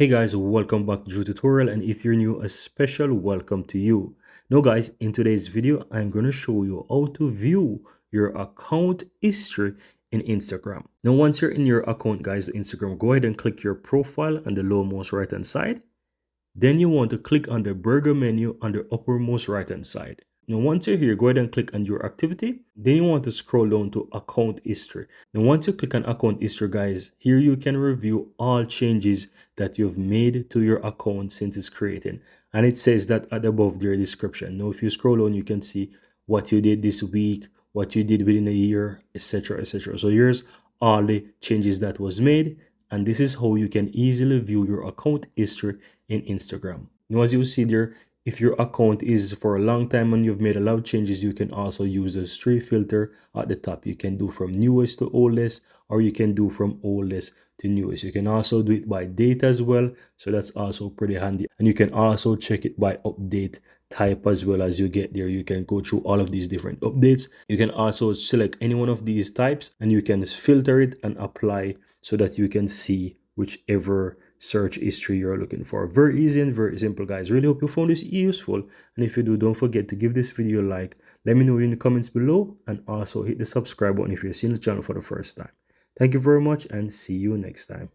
Hey guys, welcome back to the tutorial, and if you're new, a special welcome to you. Now guys, in today's video, I'm going to show you how to view your account history in Instagram. Now once you're in your account guys, the Instagram, go ahead and click your profile on the lowermost right hand side. Then you want to click on the burger menu on the uppermost right hand side. Now once you're here, go ahead and click on your activity. Then you want to scroll down to account history. Now once you click on account history guys, here you can review all changes that you've made to your account since it's created. And it says that at the above their description. Now if you scroll down, you can see what you did this week, what you did within a year, etc, etc. So here's all the changes that was made, and this is how you can easily view your account history in Instagram. Now as you see there, if your account is for a long time and you've made a lot of changes, you can also use the streak filter at the top. You can do from newest to oldest, or you can do from oldest to newest. You can also do it by date as well, so that's also pretty handy. And you can also check it by update type as well. As you get there, you can go through all of these different updates. You can also select any one of these types and you can filter it and apply so that you can see whichever search history you're looking for. Very easy and very simple guys. Really hope you found this useful, and if you do, don't forget to give this video a like. Let me know in the comments below, and also hit the subscribe button if you're seeing the channel for the first time. Thank you very much, and see you next time.